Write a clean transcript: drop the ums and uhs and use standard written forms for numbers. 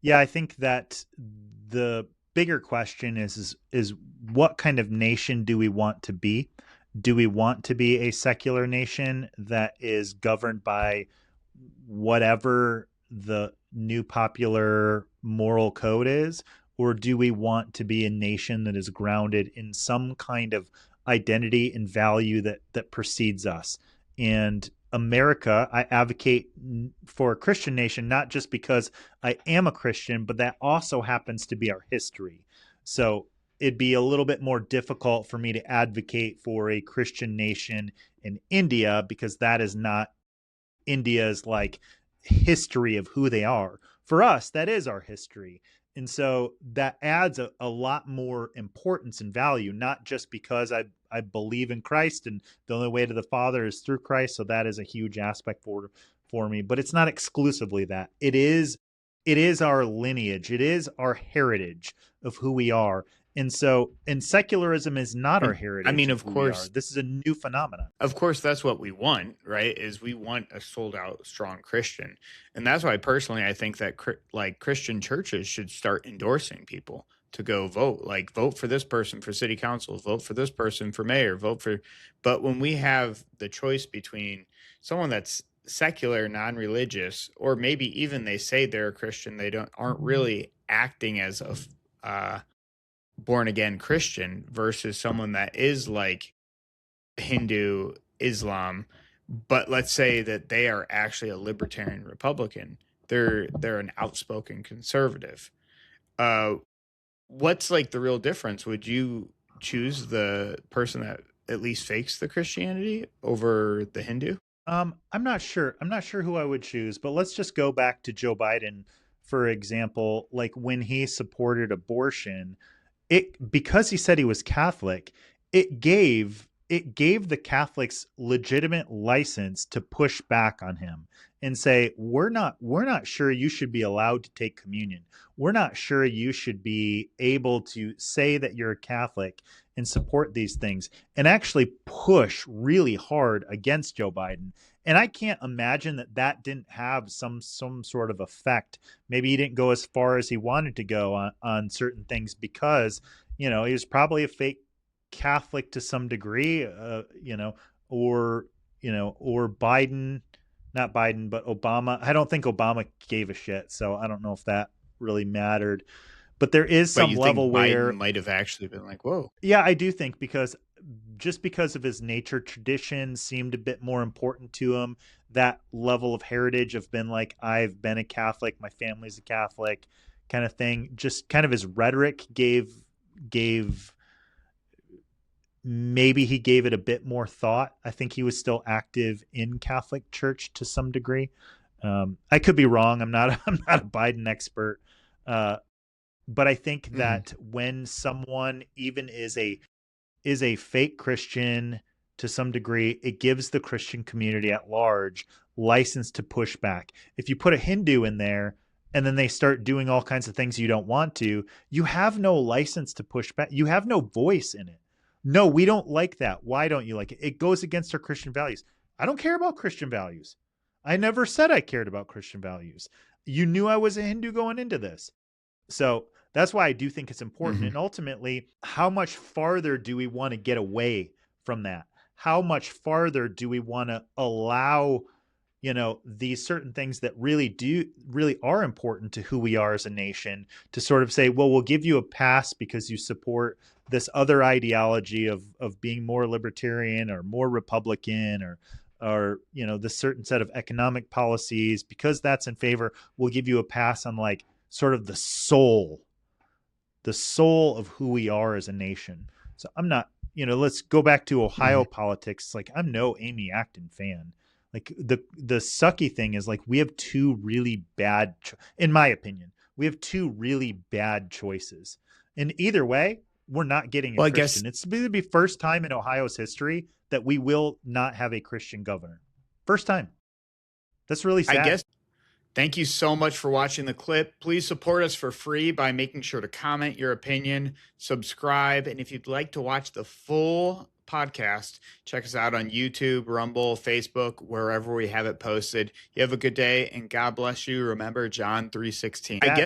Yeah, I think that the bigger question is what kind of nation do we want to be? Do we want to be a secular nation that is governed by whatever the new popular moral code is? Or do we want to be a nation that is grounded in some kind of identity and value that precedes us? And America, I advocate for a Christian nation, not just because I am a Christian, but that also happens to be our history. So it'd be a little bit more difficult for me to advocate for a Christian nation in India because that is not India's like history of who they are. For us, that is our history. And so that adds a lot more importance and value, not just because I believe in Christ and the only way to the Father is through Christ. So that is a huge aspect for me. But it's not exclusively that. It is our lineage. It is our heritage of who we are. And secularism is not our And I heritage mean, of of who we are. course, This is a new phenomenon. that's what we want, right? Is we want a sold out, strong Christian. And that's why personally, I think that like Christian churches should start endorsing people to go vote, like vote for this person for city council, vote for this person for mayor, vote for. But when we have the choice between someone that's secular, non-religious, or maybe even they say they're a Christian, they aren't really acting as a born again Christian versus someone that is like Hindu, Islam, but let's say that they are actually a libertarian Republican. They're an outspoken conservative. Uh, what's like the real difference? Would you choose the person that at least fakes the Christianity over the Hindu? I'm not sure. I'm not sure who I would choose, but let's just go back to Joe Biden, for example. Like when he supported abortion, it because he said he was Catholic, it gave the Catholics legitimate license to push back on him and say, we're not sure you should be allowed to take communion. We're not sure you should be able to say that you're a Catholic and support these things and actually push really hard against Joe Biden. And I can't imagine that didn't have some sort of effect. Maybe he didn't go as far as he wanted to go on certain things because he was probably a fake Catholic to some degree, or or Biden, not Biden, but Obama. I don't think Obama gave a shit, so I don't know if that really mattered. But there is But some you think level Biden where, might have actually been like, whoa. yeah, I do think because of his nature, tradition seemed a bit more important to him. That level of heritage of been like, I've been a Catholic, my family's a Catholic, kind of thing. Just kind of his rhetoric gave maybe he gave it a bit more thought. I think he was still active in Catholic Church to some degree. I could be wrong. I'm not. I'm not a Biden expert, uh, but I think Mhm. that when someone even is a fake Christian to some degree, it gives the Christian community at large license to push back. If you put a Hindu in there and then they start doing all kinds of things you don't want to, you have no license to push back. You have no voice in it. No, we don't like that. Why don't you like it? It goes against our Christian values. I don't care about Christian values. I never said I cared about Christian values. You knew I was a Hindu going into this. So that's why I do think it's important. Mhm. And ultimately, how much farther do we want to get away from that? How much farther do we want to allow, these certain things that really are important to who we are as a nation to sort of say, well, we'll give you a pass because you support this other ideology of being more libertarian or more Republican or this certain set of economic policies because that's in favor. We'll give you a pass on like sort of the soul of who we are as a nation. So I'm not, let's go back to Ohio Mhm. politics. Like I'm no Amy Acton fan. Like the sucky thing is like we have two really bad, in my opinion, we have two really bad choices. And either way, we're not getting a Well, I guess Christian. It's going to be first time in Ohio's history that we will not have a Christian governor. First time. That's really I sad. guess thank you so much for watching the clip. Please support us for free by making sure to comment your opinion, subscribe, and if you'd like to watch the full podcast, check us out on YouTube, Rumble, Facebook, wherever we have it posted. You have a good day and God bless you. Remember John 3:16. I guess